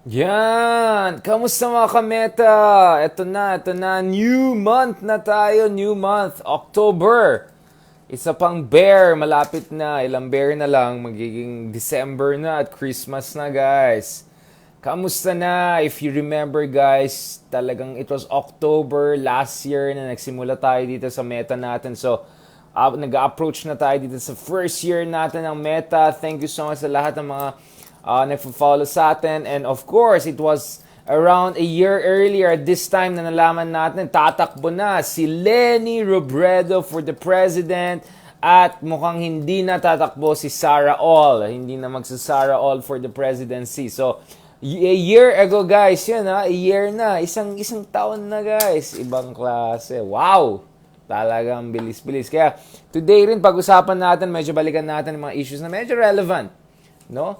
Yan! Kamusta mga kameta? Ito na. New month na tayo, new month, October. Isa pang bear, malapit na. Ilang bear na lang, magiging December na at Christmas na, guys. Kamusta na? If you remember, guys, talagang it was October last year na nagsimula tayo dito sa meta natin. So, nag-approach na tayo dito sa first year natin ng meta. Thank you so much sa lahat ng mga nagpo-follow sa atin. And of course, it was around a year earlier this time na nalaman natin, tatakbo na si Leni Robredo for the president at mukhang hindi na tatakbo si Sara All. Hindi na magsa-Sara All for the presidency. So, a year ago, guys, yun ha, a year na. Isang taon na, guys. Ibang klase. Wow! Talagang bilis-bilis. Kaya, today rin, pag-usapan natin, medyo balikan natin mga issues na medyo relevant. No?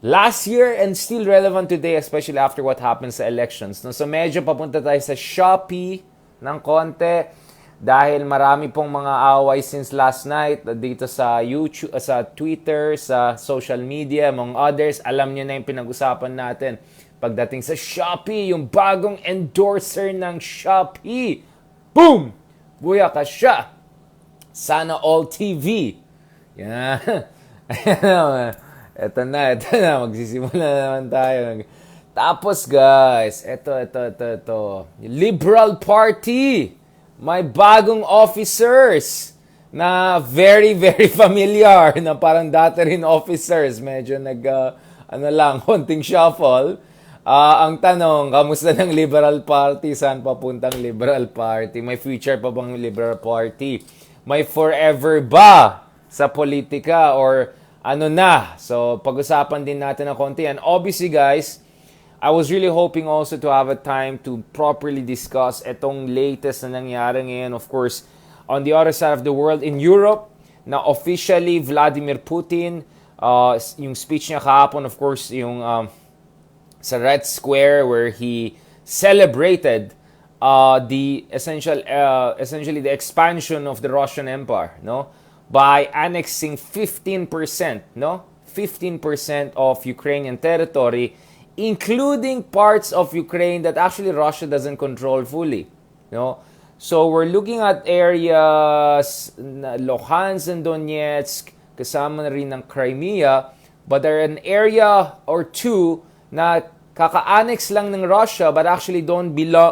Last year and still relevant today, especially after what happened sa elections. No? So medyo papunta tayo sa Shopee ng konti dahil marami pong mga away since last night dito sa YouTube, sa Twitter, sa social media, among others. Alam niyo na yung pinag-usapan natin pagdating sa Shopee, yung bagong endorser ng Shopee. Boom! Buyaka siya! Sana All TV. Yan. Eto na, magsisimula na naman tayo. Tapos guys, ito. Liberal Party, may bagong officers na very, very familiar, na parang dati rin officers, medyo konting shuffle. Ang tanong, kamusta ng Liberal Party? Saan papuntang Liberal Party? May future pa bang Liberal Party? May forever ba sa politika or ano na? So, pag-usapan din natin ng konti. And obviously, guys, I was really hoping also to have a time to properly discuss itong latest na nangyari ngayon. Of course, on the other side of the world, in Europe, na officially Vladimir Putin, yung speech niya kahapon, of course, yung sa Red Square where he celebrated essentially the expansion of the Russian Empire, no? By annexing 15%, no? 15% of Ukrainian territory, including parts of Ukraine that actually Russia doesn't control fully, no? So we're looking at areas Luhansk and Donetsk, kasama na rin ng Crimea, but there are an area or two na kaka-annex lang ng Russia but actually not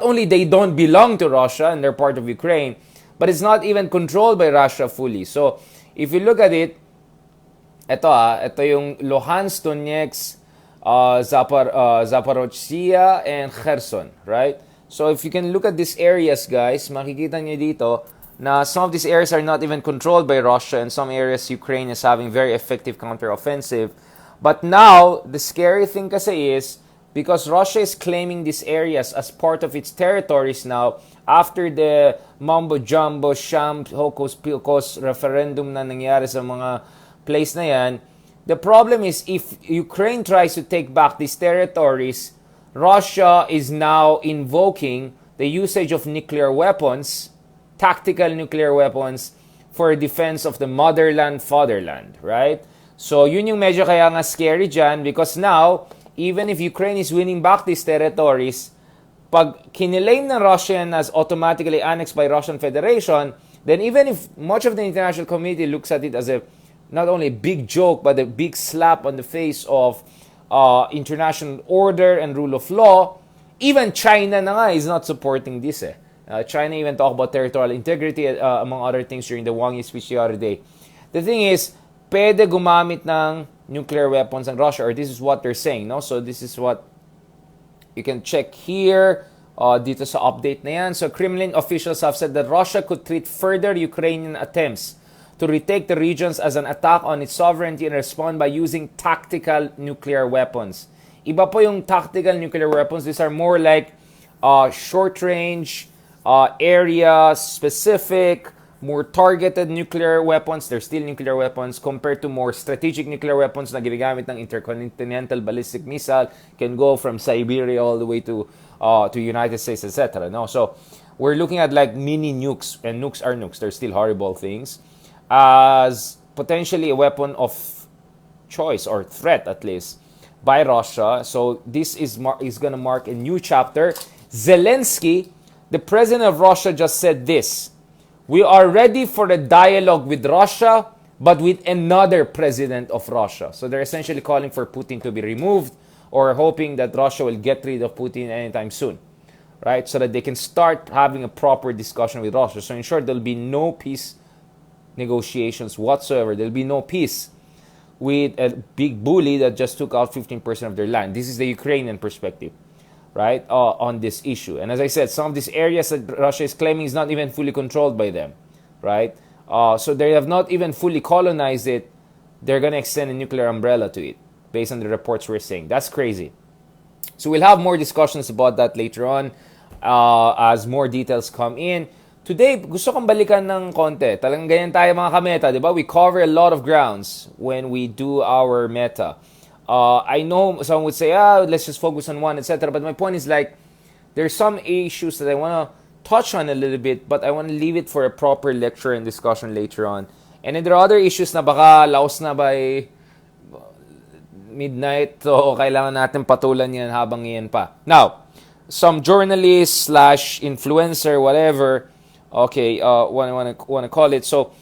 only they don't belong to Russia and they're part of Ukraine, but it's not even controlled by Russia fully. So, if you look at it, ito yung Luhansk, Donetsk, Zaporozhye, and Kherson, right? So, if you can look at these areas, guys, makikita niyo dito na some of these areas are not even controlled by Russia, and some areas Ukraine is having very effective counteroffensive. But now, the scary thing kasi is, because Russia is claiming these areas as part of its territories now, after the mumbo-jumbo, sham, hocus-pocus referendum na nangyari sa mga place na yan, the problem is if Ukraine tries to take back these territories, Russia is now invoking the usage of nuclear weapons, tactical nuclear weapons, for defense of the motherland, fatherland, right? So, yun yung medyo kaya nga scary dyan because now, even if Ukraine is winning back these territories, pag kinilaim ng Russia as automatically annexed by Russian Federation, then even if much of the international community looks at it as a not only a big joke, but a big slap on the face of international order and rule of law, even China na nga is not supporting this. China even talked about territorial integrity, among other things, during the Wang Yi speech the other day. The thing is, pwede gumamit ng nuclear weapons ng Russia, or this is what they're saying, no? So this is what you can check here, dito sa update na yan. So Kremlin officials have said that Russia could treat further Ukrainian attempts to retake the regions as an attack on its sovereignty and respond by using tactical nuclear weapons. Iba po yung tactical nuclear weapons. These are more like short-range, area-specific, more targeted nuclear weapons. They're still nuclear weapons compared to more strategic nuclear weapons na ginagamit ng intercontinental ballistic missile, can go from Siberia all the way to United States, etc. No, so we're looking at like mini nukes, and nukes are nukes. They're still horrible things, as potentially a weapon of choice or threat at least by Russia. So this is going to mark a new chapter. Zelensky, the president of Russia, just said this: "We are ready for a dialogue with Russia, but with another president of Russia." So they're essentially calling for Putin to be removed, or hoping that Russia will get rid of Putin anytime soon, right? So that they can start having a proper discussion with Russia. So in short, there'll be no peace negotiations whatsoever. There'll be no peace with a big bully that just took out 15% of their land. This is the Ukrainian perspective, right, on this issue. And as I said, some of these areas that Russia is claiming is not even fully controlled by them, right? So they have not even fully colonized it. They're going to extend a nuclear umbrella to it, based on the reports we're seeing. That's crazy. So we'll have more discussions about that later on as more details come in. Today, gusto kong balikan ng konti. Talagang ganyan tayo mga kameta, di ba? We cover a lot of grounds when we do our meta. I know someone would say, let's just focus on one, etc. But my point is like, there's some issues that I want to touch on a little bit, but I want to leave it for a proper lecture and discussion later on. And then there are other issues na baka laos na by midnight, so kailangan natin patulan yan habang yan pa. Now, some journalist / influencer, whatever, okay, wanna call it. So,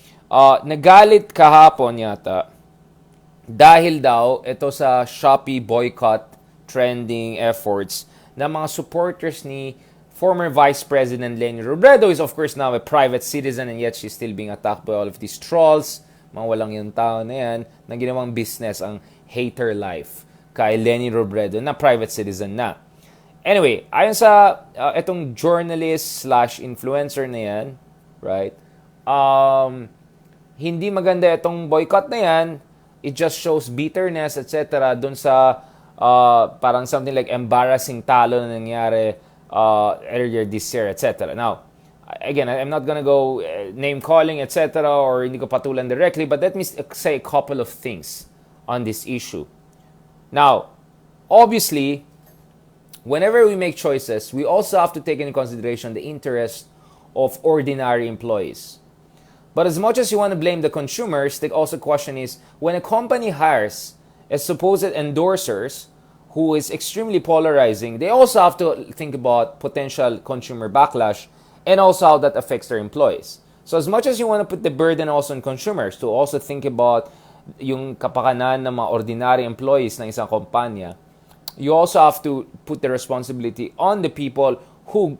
nagalit kahapon yata dahil daw ito sa Shopee boycott trending efforts na mga supporters ni former Vice President Leni Robredo, is of course now a private citizen, and yet she's still being attacked by all of these trolls, mga walang yung tao na yan, na ginawang business ang hater life kay Leni Robredo na private citizen na. Anyway, ayon sa itong journalist / influencer na yan, right? Hindi maganda itong boycott na yan. It just shows bitterness, etc. Dun sa parang something like embarrassing talo na nangyari earlier this year, etc. Now, again, I'm not gonna go name calling, etc. or hindi ko patulan directly, but let me say a couple of things on this issue. Now, obviously, whenever we make choices, we also have to take into consideration the interest of ordinary employees. But as much as you want to blame the consumers, the also question is, when a company hires a supposed endorsers who is extremely polarizing, they also have to think about potential consumer backlash and also how that affects their employees. So as much as you want to put the burden also on consumers to also think about yung kapakanan ng mga ordinary employees ng isang kumpanya, you also have to put the responsibility on the people who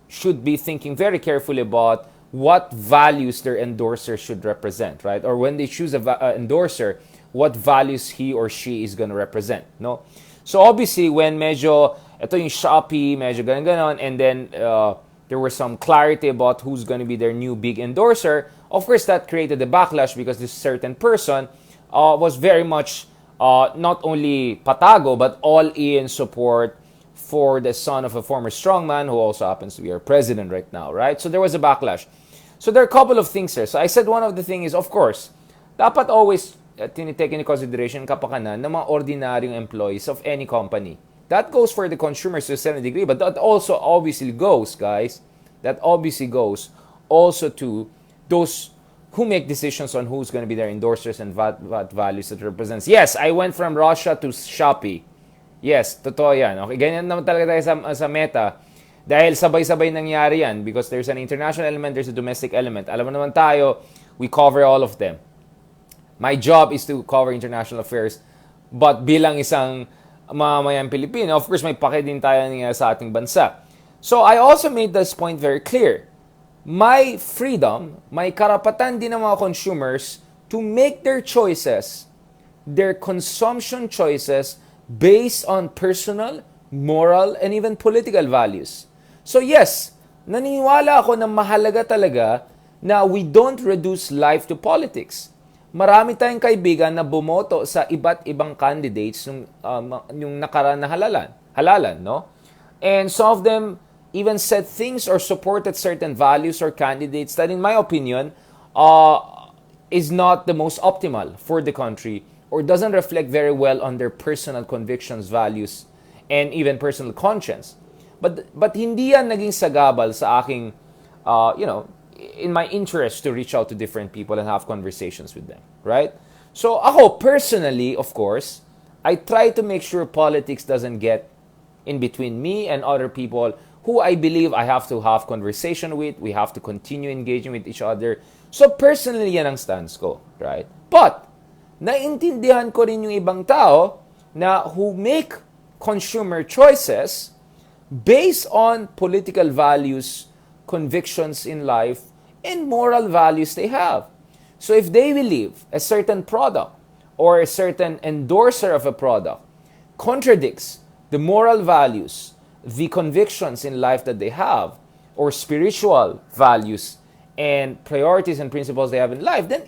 should be thinking very carefully about what values their endorser should represent, right? Or when they choose an endorser, what values he or she is going to represent, no? So obviously, when medyo, ito yung Shopee, medyo ganon, and then there was some clarity about who's going to be their new big endorser, of course, that created a backlash because this certain person was very much not only patago, but all in support for the son of a former strongman who also happens to be our president right now, right? So there was a backlash. So there are a couple of things there. So I said one of the things is, of course, dapat always tinitake into consideration kapakanan ng mga ordinaryong employees of any company. That goes for the consumers to a certain degree, but that also obviously goes, guys, that obviously goes also to those who make decisions on who's going to be their endorsers and what values it represents. Yes, I went from Russia to Shopee. Yes, totoo yan. Okay, ganyan naman talaga tayo sa meta. Dahil sabay-sabay nangyari yan because there's an international element, there's a domestic element. Alam mo naman tayo, we cover all of them. My job is to cover international affairs, but bilang isang mamamayang Pilipino, of course, may pake din tayo sa ating bansa. So I also made this point very clear. My freedom, may karapatan din ng mga consumers to make their choices, their consumption choices, based on personal, moral, and even political values. So yes, naniniwala ako na mahalaga talaga na we don't reduce life to politics. Marami tayong kaibigan na bumoto sa iba't ibang candidates yung nakaraan na halalan, no? And some of them even said things or supported certain values or candidates that, in my opinion, is not the most optimal for the country or doesn't reflect very well on their personal convictions, values, and even personal conscience. But hindi yan naging sagabal sa aking, in my interest to reach out to different people and have conversations with them, right? So ako, personally, of course, I try to make sure politics doesn't get in between me and other people who I believe I have to have conversation with. We have to continue engaging with each other. So personally, yan ang stance ko, right? But, naintindihan ko rin yung ibang tao na who make consumer choices based on political values, convictions in life, and moral values they have. So if they believe a certain product or a certain endorser of a product contradicts the moral values, the convictions in life that they have, or spiritual values and priorities and principles they have in life, then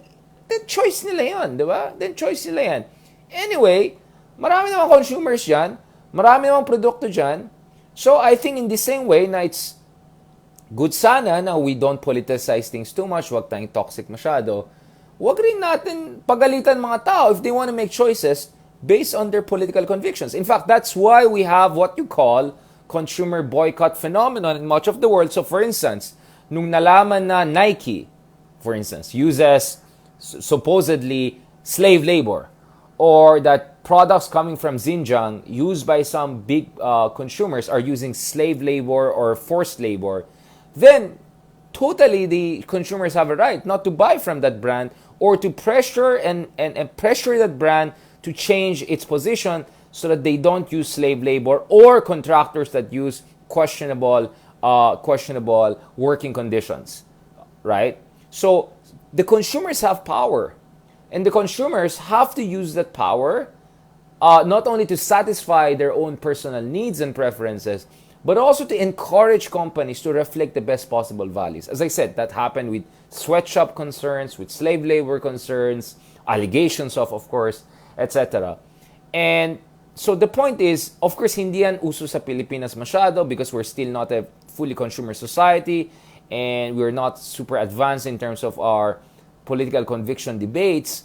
choice nila yan, di ba? Then choice nila yan. Anyway, marami namang consumers dyan, marami namang produkto dyan. So I think in the same way na it's good sana na we don't politicize things too much, wag tayong toxic masyado. Wag rin natin pagalitan mga tao if they want to make choices based on their political convictions. In fact, that's why we have what you call consumer boycott phenomenon in much of the world. So for instance, nung nalaman na Nike, for instance, uses supposedly slave labor, or that products coming from Xinjiang used by some big consumers are using slave labor or forced labor, then totally the consumers have a right not to buy from that brand or to pressure and pressure that brand to change its position so that they don't use slave labor or contractors that use questionable working conditions, right? So the consumers have power, and the consumers have to use that power not only to satisfy their own personal needs and preferences, but also to encourage companies to reflect the best possible values. As I said, that happened with sweatshop concerns, with slave labor concerns, allegations of course, etc. And so the point is, of course, hindi yan uso sa Pilipinas masyado because we're still not a fully consumer society and we're not super advanced in terms of our political conviction debates.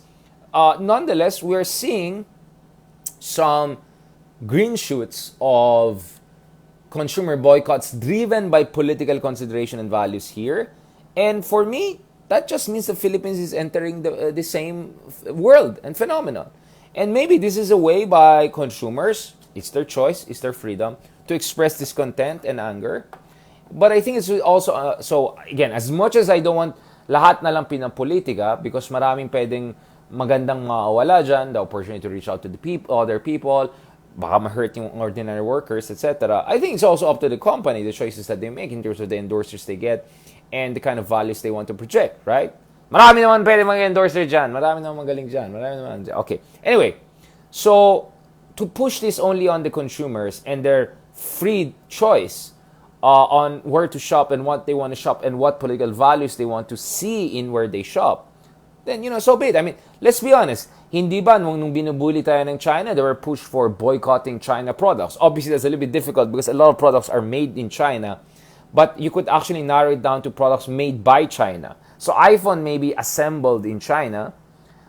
Nonetheless, we're seeing some green shoots of consumer boycotts driven by political consideration and values here. And for me, that just means the Philippines is entering the same world and phenomenon. And maybe this is a way by consumers, it's their choice, it's their freedom, to express discontent and anger. But I think it's also, so again, as much as I don't want lahat na lang pinapolitika, because maraming pwedeng magandang mawala dyan, the opportunity to reach out to the other people, baka ma-hurt yung ordinary workers, etc. I think it's also up to the company, the choices that they make in terms of the endorsers they get and the kind of values they want to project, right? Marami naman pwede mag-endorser dyan. Marami naman magaling dyan. Marami naman dyan. Okay. Anyway, so to push this only on the consumers and their free choice on where to shop and what they want to shop and what political values they want to see in where they shop, then, so be it. I mean, let's be honest. Hindi ba nung binubuli tayo ng China, they were pushed for boycotting China products? Obviously, that's a little bit difficult because a lot of products are made in China. But you could actually narrow it down to products made by China. So iPhone may be assembled in China,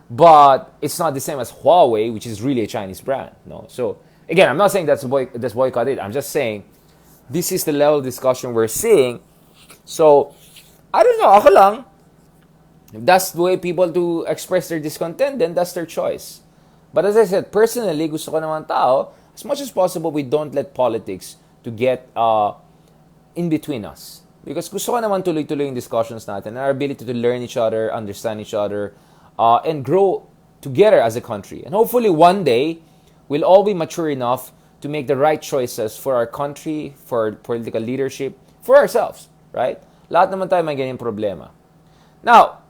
but it's not the same as Huawei, which is really a Chinese brand. No. So again, I'm not saying that's boycott it. I'm just saying this is the level of discussion we're seeing. So I don't know. Ako lang, if that's the way people to express their discontent, then that's their choice. But as I said, personally, gusto ko naman tao, as much as possible, we don't let politics to get in between us. Because gusto ko naman tuloy-tuloy yung discussions natin and our ability to learn each other, understand each other, and grow together as a country. And hopefully one day, we'll all be mature enough to make the right choices for our country, for our political leadership, for ourselves, right? Lahat naman tayo may ganyan problema. Now,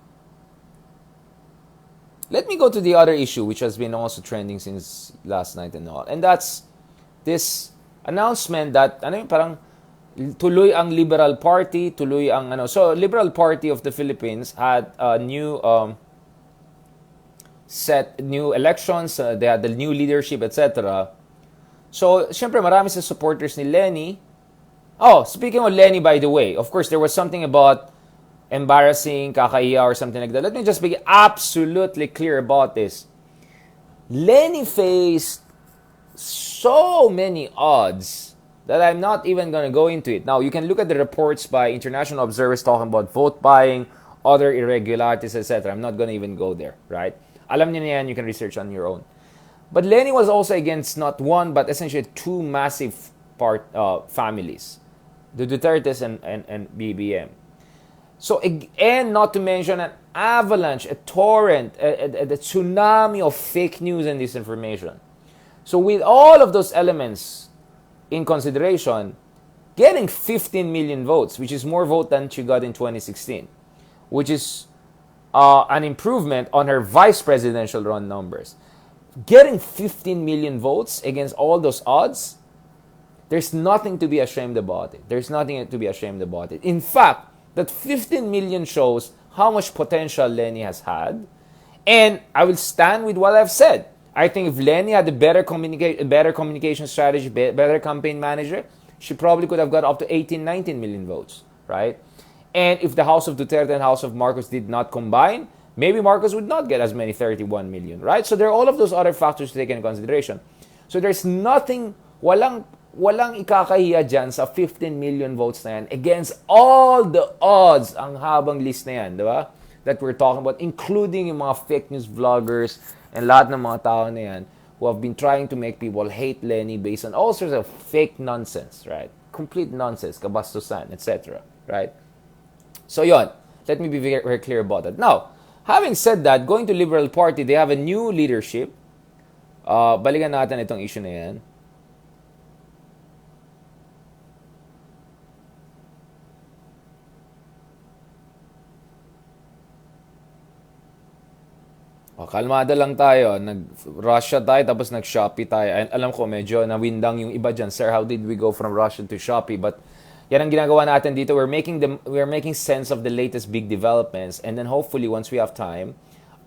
let me go to the other issue which has been also trending since last night and all. And that's this announcement that, parang tuloy ang Liberal Party, tuloy ang So, Liberal Party of the Philippines had a new new elections, they had the new leadership, etc. So, syempre marami sa supporters ni Lenny. Oh, speaking of Lenny, by the way, of course, there was something about embarrassing, kakaiya, or something like that. Let me just be absolutely clear about this. Lenny faced so many odds that I'm not even going to go into it. Now, you can look at the reports by international observers talking about vote buying, other irregularities, etc. I'm not going to even go there, right? Alam niyo na yan, you can research on your own. But Lenny was also against not one, but essentially two massive families, the Dutertes and BBM. So, and not to mention an avalanche, a torrent, a tsunami of fake news and disinformation. So with all of those elements in consideration, getting 15 million votes, which is more vote than she got in 2016, which is an improvement on her vice presidential run numbers. Getting 15 million votes against all those odds, there's nothing to be ashamed about it. There's nothing to be ashamed about it. In fact, that 15 million shows how much potential Lenny has had. And I will stand with what I've said. I think if Lenny had a better communication strategy, better campaign manager, she probably could have got up to 18, 19 million votes, right? And if the House of Duterte and House of Marcos did not combine, maybe Marcos would not get as many 31 million, right? So there are all of those other factors to take into consideration. So there's nothing, walang ikakahiya dyan sa 15 million votes na yan against all the odds, ang habang list na yan, di ba? That we're talking about, including yung mga fake news vloggers and lahat ng mga tao na yan who have been trying to make people hate Lenny based on all sorts of fake nonsense, right? Complete nonsense, kabastusan, etc., right? So yon, let me be very, very clear about that. Now, having said that, going to Liberal Party, they have a new leadership. Balikan natin itong issue na yan. Kalmada lang tayo. Nag-Russia tayo, tapos nag-Shopee tayo. Alam ko, medyo nawindang yung iba dyan. Sir, how did we go from Russia to Shopee? But yan ang ginagawa natin dito. We're making sense of the latest big developments. And then hopefully, once we have time,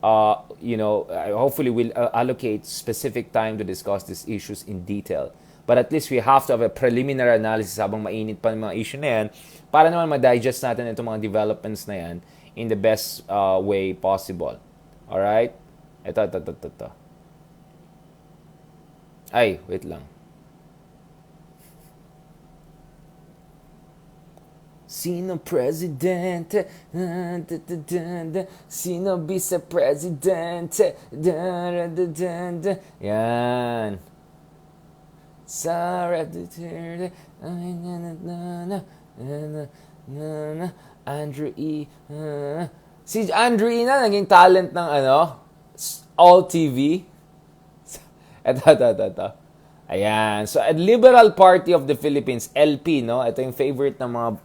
hopefully we'll allocate specific time to discuss these issues in detail. But at least we have to have a preliminary analysis habang mainit pa yung mga issue na yan para naman ma-digest natin itong mga developments na yan in the best way possible. Alright? Ito. Ay, wait lang. Sino presidente? Sino vice-presidente? Yan. Sarah Duterte. Andrew E. Si Andrew E. na naging talent ng All TV. Ito. Ayan. So, at Liberal Party of the Philippines, LP, no? Ito yung favorite ng mga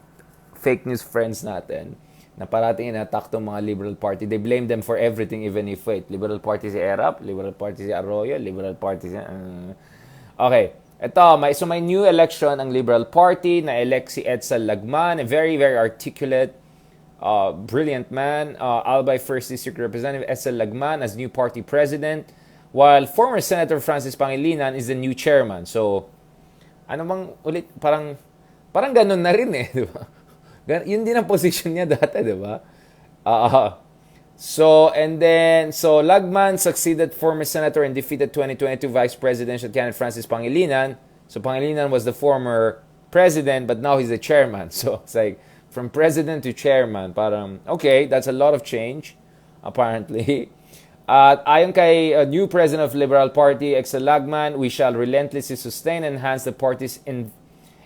fake news friends natin na parating in-attack tong mga Liberal Party. They blame them for everything, even if, Liberal Party si Erap, Liberal Party si Arroyo, Liberal Party si... Okay. Ito, may new election ang Liberal Party. Na-elect si Edsel Lagman, a very, very articulate, brilliant man. Albay 1st District Representative Edsel Lagman as new party president, while former Senator Francis Pangilinan is the new chairman. So, ano bang ulit, parang ganun na rin di ba? Yun din ang position niya dati, di ba? So Lagman succeeded former Senator and defeated 2022 Vice Presidential candidate Francis Pangilinan. So Pangilinan was the former president, but now he's the chairman. So it's like, from president to chairman, parang, okay, that's a lot of change, apparently. Ayon kay new president of Liberal Party, Edsel Lagman, we shall relentlessly sustain and enhance the party's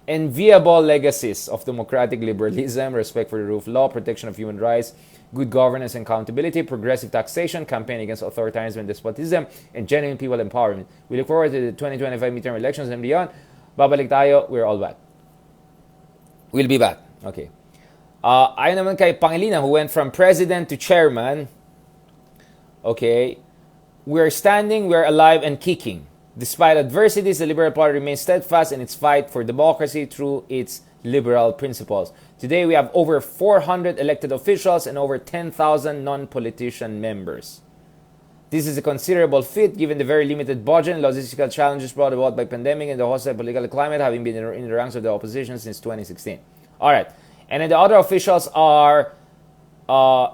enviable legacies of democratic liberalism, respect for the rule of law, protection of human rights, good governance and accountability, progressive taxation, campaign against authoritarianism and despotism, and genuine people empowerment. We look forward to the 2025 midterm elections and beyond. Babalik tayo, we're all back. We'll be back. Okay. Ayon naman kay Pangilinan, who went from president to chairman, okay, we're standing, we're alive and kicking. Despite adversities, the Liberal Party remains steadfast in its fight for democracy through its liberal principles. Today, we have over 400 elected officials and over 10,000 non-politician members. This is a considerable feat given the very limited budget and logistical challenges brought about by pandemic and the hostile political climate, having been in the ranks of the opposition since 2016. All right. And then the other officials are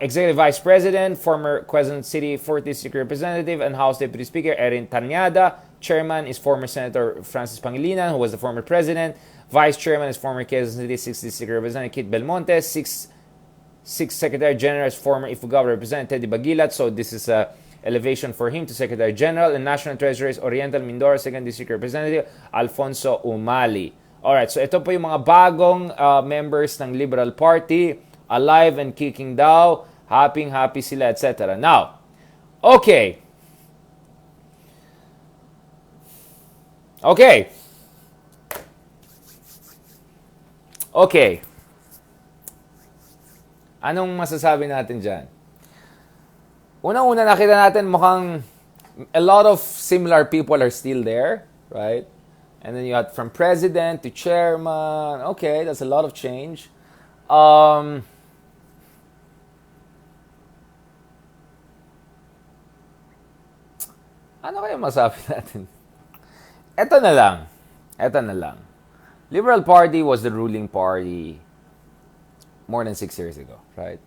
Executive Vice President, former Quezon City 4th District Representative and House Deputy Speaker Erin Tanyada. Chairman is former Senator Francis Pangilinan, who was the former President. Vice Chairman is former Quezon City 6th District Representative Kit Belmonte. Sixth Secretary General is former Ifugao Representative Teddy Bagilat. So this is a elevation for him to Secretary General, and National Treasurer is Oriental Mindoro 2nd District Representative Alfonso Umali. Alright, so ito po yung mga bagong members ng Liberal Party, alive and kicking daw, happy sila, etc. Now, okay. Anong masasabi natin dyan? Unang-una nakita natin mukhang a lot of similar people are still there, right? And then you had from president to chairman. Okay, that's a lot of change. Ano kaya masabi natin? Ito na lang. Liberal Party was the ruling party more than 6 years ago, right?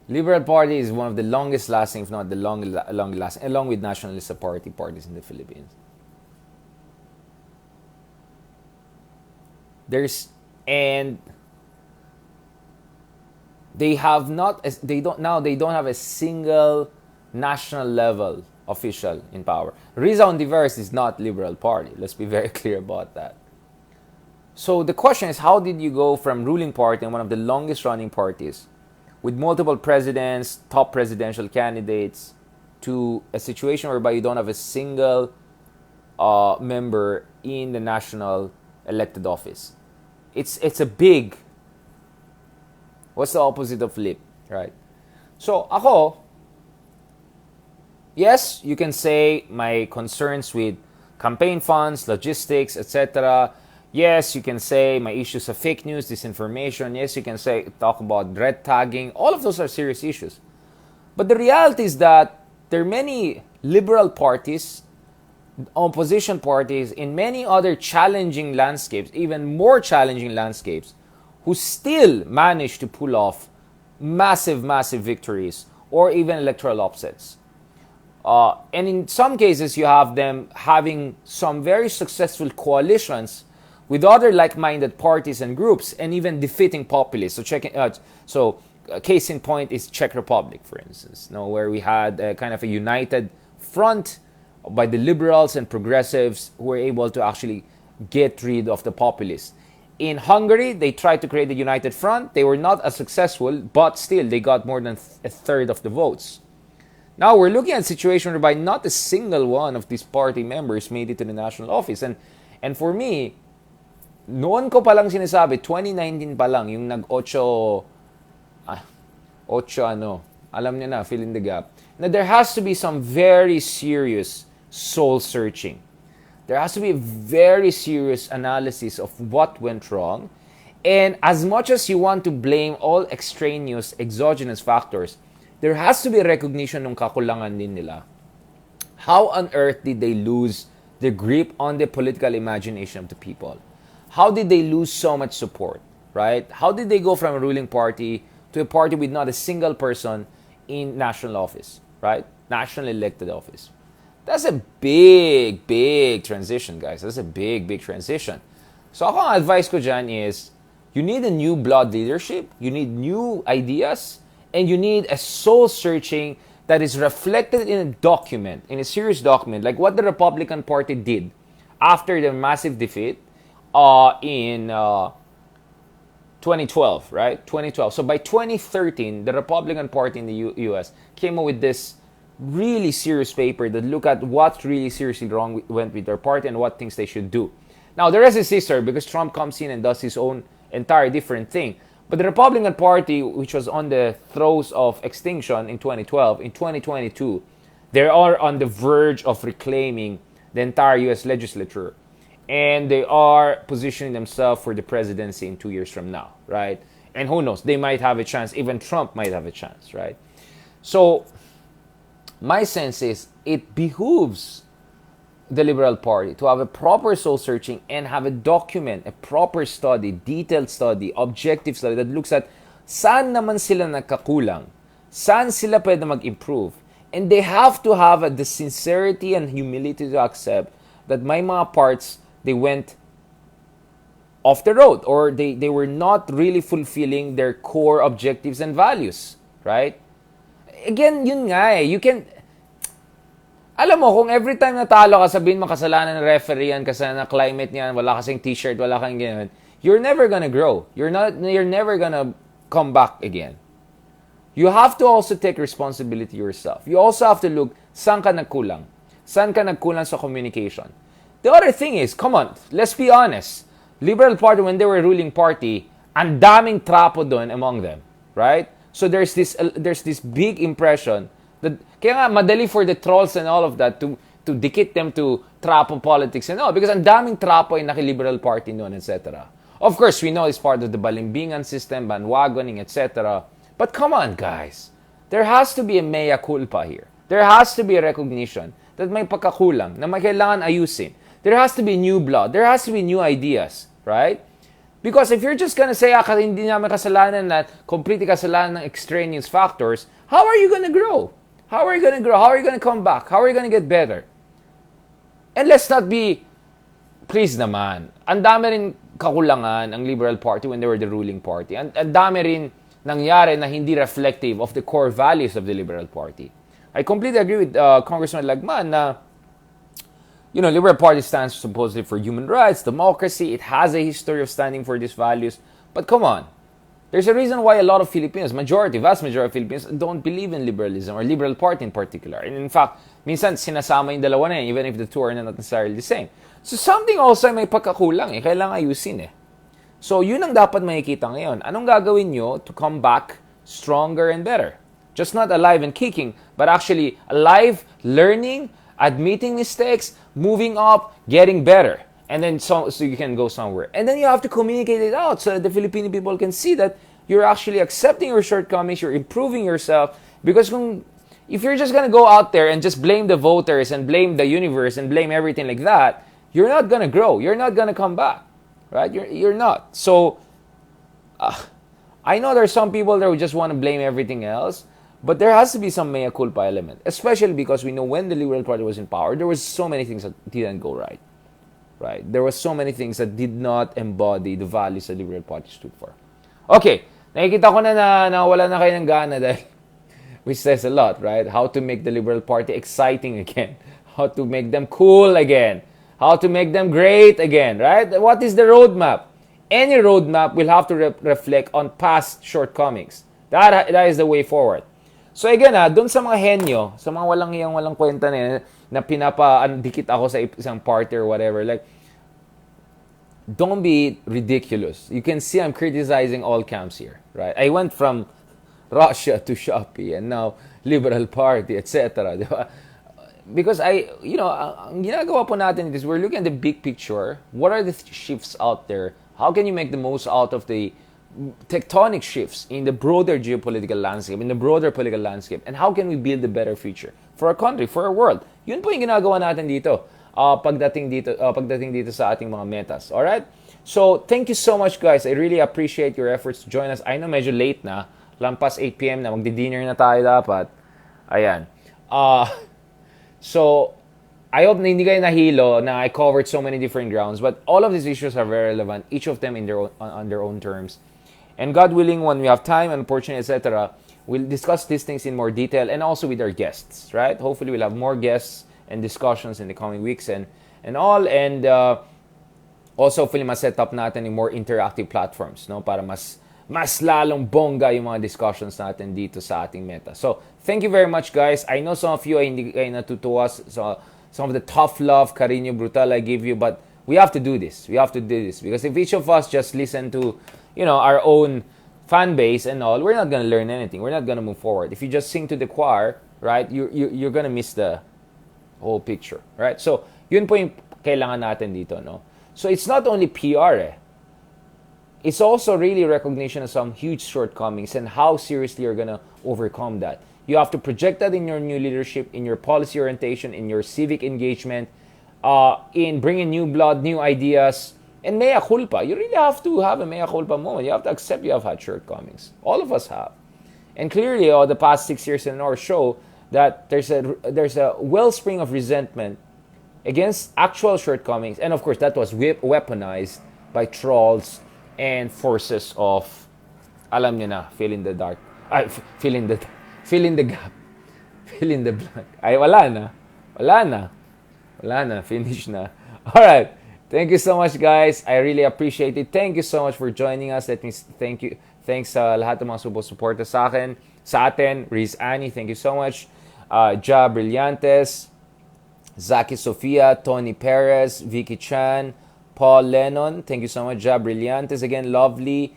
Liberal Party is one of the longest lasting, if not the longest lasting, along with Nationalist parties in the Philippines. They don't have a single national level official in power. Riza Ontiveros is not Liberal Party. Let's be very clear about that. So the question is, how did you go from ruling party and one of the longest running parties with multiple presidents, top presidential candidates, to a situation whereby you don't have a single member in the national elected office? It's a big, what's the opposite of flip, right? So ako, yes, you can say my concerns with campaign funds, logistics, etc. Yes, you can say my issues of fake news, disinformation. Yes, you can talk about red tagging. All of those are serious issues. But the reality is that there are many liberal parties, opposition parties, in many other challenging landscapes, even more challenging landscapes, who still manage to pull off massive victories or even electoral upsets. And in some cases, you have them having some very successful coalitions with other like-minded parties and groups, and even defeating populists. Case in point is Czech Republic, for instance, where we had a kind of a united front by the liberals and progressives who were able to actually get rid of the populists. In Hungary, they tried to create a united front. They were not as successful, but still they got more than a third of the votes. Now we're looking at a situation whereby not a single one of these party members made it to the national office. And for me, noon ko palang sinasabi, 2019 pa lang, yung alam niyo na, fill in the gap. Now there has to be some very serious soul searching. There has to be a very serious analysis of what went wrong. And as much as you want to blame all extraneous, exogenous factors, there has to be a recognition ng kakulangan din nila. How on earth did they lose the grip on the political imagination of the people? How did they lose so much support, right? How did they go from a ruling party to a party with not a single person in national office, right? National elected office. That's a big transition, guys. That's a big transition. So ako ang advice ko dyan is, you need a new blood leadership, you need new ideas, and you need a soul searching that is reflected in a document, in a serious document, like what the Republican Party did after the massive defeat in 2012, right? 2012. So by 2013, the Republican Party in the U.S. came up with this really serious paper that looked at what really seriously wrong went with their party and what things they should do. Now, the rest is history because Trump comes in and does his own entire different thing. But the Republican Party, which was on the throes of extinction in 2012, in 2022, they are on the verge of reclaiming the entire U.S. legislature. And they are positioning themselves for the presidency in 2 years from now, right? And who knows, they might have a chance. Even Trump might have a chance, right? So, my sense is it behooves the Liberal Party to have a proper soul searching and have a document, a proper study, detailed study, objective study that looks at saan naman sila nagkakulang, saan sila pwede mag-improve. And they have to have the sincerity and humility to accept that may mga parts they went off the road or they were not really fulfilling their core objectives and values, right? Again, yun nga eh. Alam mo, kung every time natalo ka, sabihin mo kasalanan ng referee yan, kasalanan ng climate niyan, wala kasing t-shirt, wala kang ganyan, you're never gonna grow. You're never gonna come back again. You have to also take responsibility yourself. You also have to look, saan ka nagkulang? Saan ka nagkulang sa communication? The other thing is, come on, let's be honest. Liberal Party, when they were ruling party, ang daming trapo doon among them. Right? So there's this big impression that, kaya nga, madali for the trolls and all of that to dikit them to trapo politics and all. Because ang daming trapo ay naki-Liberal Party noon, etc. Of course, we know it's part of the balimbingan system, bandwagoning, etc. But come on, guys. There has to be a mea culpa here. There has to be a recognition that may pagkakulang, na may kailangan ayusin. There has to be new blood. There has to be new ideas. Right? Because if you're just gonna say, hindi namin kasalanan na completely kasalanan ng extraneous factors, how are you gonna grow? How are you gonna grow? How are you gonna come back? How are you gonna get better? And let's not be, please naman, ang dami rin kakulangan ang Liberal Party when they were the ruling party. Ang dami rin nangyari na hindi reflective of the core values of the Liberal Party. I completely agree with Congressman Lagman na, Liberal Party stands supposedly for human rights, democracy. It has a history of standing for these values. But come on. There's a reason why a lot of Filipinos, vast majority of Filipinos, don't believe in liberalism or Liberal Party in particular. And in fact, minsan sinasama yung dalawa na yun, even if the two are not necessarily the same. So something also may pagkakulang kailangan ayusin So yun ang dapat makikita ngayon. Anong gagawin nyo to come back stronger and better? Just not alive and kicking, but actually alive, learning, admitting mistakes, moving up, getting better. And then so you can go somewhere. And then you have to communicate it out so that the Filipino people can see that you're actually accepting your shortcomings, you're improving yourself. Because if you're just going to go out there and just blame the voters and blame the universe and blame everything like that, you're not going to grow. You're not going to come back. Right? You're not. So, I know there's some people that would just want to blame everything else. But there has to be some mea culpa element. Especially because we know when the Liberal Party was in power, there was so many things that didn't go right. Right? There were so many things that did not embody the values the Liberal Party stood for. Okay, nakikita ko na wala na kayo ng gana dahil, which says a lot, right? How to make the Liberal Party exciting again. How to make them cool again. How to make them great again, right? What is the roadmap? Any roadmap will have to reflect on past shortcomings. That is the way forward. So again, dun sa mga henyo, sa mga walang kwenta na dikit ako sa isang party or whatever, like, don't be ridiculous. You can see I'm criticizing all camps here, right? I went from Russia to Shopee and now Liberal Party, etc. Because ang ginagawa po natin is we're looking at the big picture. What are the shifts out there? How can you make the most out of the tectonic shifts in the broader geopolitical landscape, in the broader political landscape, and how can we build a better future for our country, for our world? Yun po yung ginagawa natin dito, pagdating dito sa ating mga metas. All right? So, thank you so much, guys. I really appreciate your efforts to join us. I know medyo late na, lampas 8 p.m. na, magdi-dinner na tayo dapat. Ayan. So, I hope na hindi kayo nahilo na I covered so many different grounds, but all of these issues are very relevant, each of them on their own terms. And God willing, when we have time and opportunity, etc., we'll discuss these things in more detail and also with our guests, right? Hopefully, we'll have more guests and discussions in the coming weeks and all. And also, hopefully, mas-set up natin yung more interactive platforms, no? Para mas lalong bongga yung mga discussions natin dito sa ating meta. So, thank you very much, guys. I know some of you ay hindi kayo natutuwa sa some of the tough love, cariño brutal I give you, but we have to do this. We have to do this. Because if each of us just listen to our own fan base and all, we're not going to learn anything. We're not going to move forward. If you just sing to the choir, right, you're going to miss the whole picture, right? So, yun po yung kailangan natin dito, no? So, it's not only PR, It's also really recognition of some huge shortcomings and how seriously you're going to overcome that. You have to project that in your new leadership, in your policy orientation, in your civic engagement, in bringing new blood, new ideas, and mea culpa. You really have to have a mea culpa moment. You have to accept you have had shortcomings. All of us have. And clearly, the past 6 years in our show that there's a wellspring of resentment against actual shortcomings. And of course, that was weaponized by trolls and forces of, alam nyo na, fill in the dark. Fill in the gap. Fill in the blank. Ay, wala na. Wala na. Wala na. Finish na. Alright. Thank you so much, guys. I really appreciate it. Thank you so much for joining us. Let me thank you. Thanks sa lahat ng mga suporta sa akin. Sa atin. Riz Annie, thank you so much. Ja Brillantes, Zaki Sofia, Tony Perez, Vicky Chan, Paul Lennon, thank you so much. Ja Brillantes again, Lovely,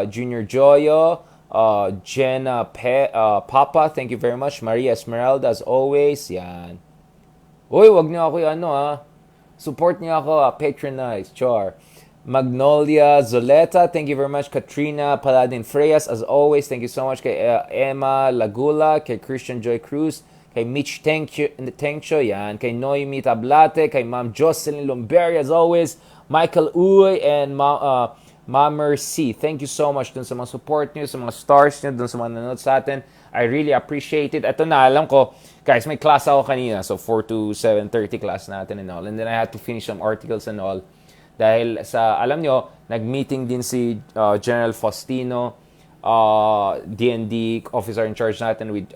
Junior Joyo, Jenna Papa, thank you very much. Maria Esmeralda, as always. Yan. Uy, wag niyo ako support niyo ako, patronize, char. Magnolia Zoleta, thank you very much. Katrina Paladin Freyas, as always, thank you so much. Kay Emma Lagula, kay Christian Joy Cruz, kay Mitch Tengcho, yan. Kay Noemi Tablate, kay Ma'am Jocelyn Lumberry, as always. Michael Uy, and Ma'am Mercy. Thank you so much dun sa mga support niyo, sa mga stars niyo, dun sa mga nanonood sa atin. I really appreciate it. Ito na, alam ko, guys, may class ako kanina. So, 4 to 7:30 class natin and all. And then I had to finish some articles and all. Dahil sa, alam nyo, nag-meeting din si General Faustino, D&D officer in charge natin with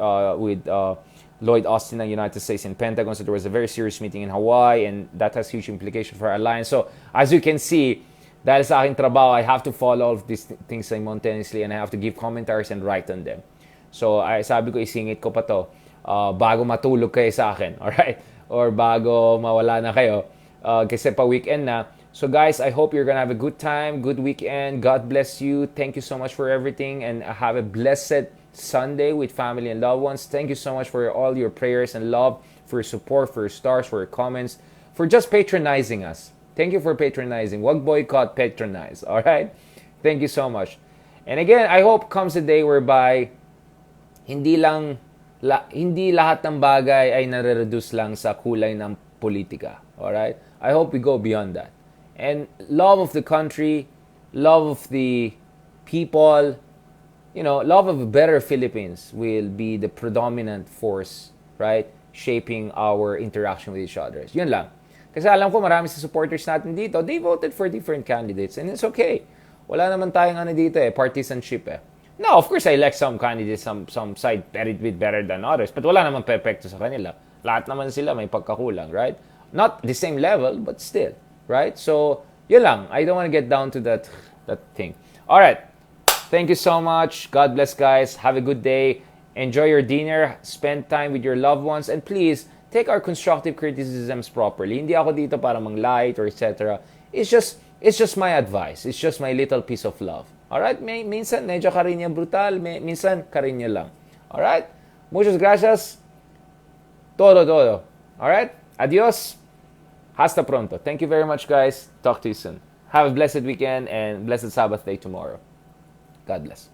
Lloyd Austin ng United States in Pentagon. So there was a very serious meeting in Hawaii, and that has huge implications for our alliance. So as you can see, dahil sa aking trabaho, I have to follow all of these things simultaneously, and I have to give commentaries and write on them. So sabi ko, isingit ko pa to bago matulog kayo sa akin, alright? Or bago mawala na kayo, kasi pa weekend na. So guys, I hope you're gonna have a good time, good weekend. God bless you. Thank you so much for everything, and have a blessed Sunday with family and loved ones. Thank you so much for all your prayers and love, for your support, for your stars, for your comments, for just patronizing us. Thank you for patronizing. Wag boycott, patronize. All right? Thank you so much. And again, I hope comes a day whereby hindi lahat ng bagay ay nare-reduce lang sa kulay ng politika. All right? I hope we go beyond that. And love of the country, love of the people, love of a better Philippines will be the predominant force, right? Shaping our interaction with each other. Yun lang. Kasi alam ko marami sa supporters natin dito, they voted for different candidates, and it's okay. Wala naman tayong dito partisanship Now, of course, I elect some candidates, some side with better than others, but wala naman perfecto sa kanila. Lahat naman sila may pagkakulang, right? Not the same level, but still. Right? So, yun lang. I don't want to get down to that thing. Alright. Thank you so much. God bless, guys. Have a good day. Enjoy your dinner. Spend time with your loved ones. And please, take our constructive criticisms properly. Hindi ako dito para mang-light or etc. It's just my advice. It's just my little piece of love. Alright? Minsan, medyo karinya brutal. Minsan, karinya lang. Alright? Muchas gracias. Todo. Alright? Adios. Hasta pronto. Thank you very much, guys. Talk to you soon. Have a blessed weekend and blessed Sabbath day tomorrow. God bless.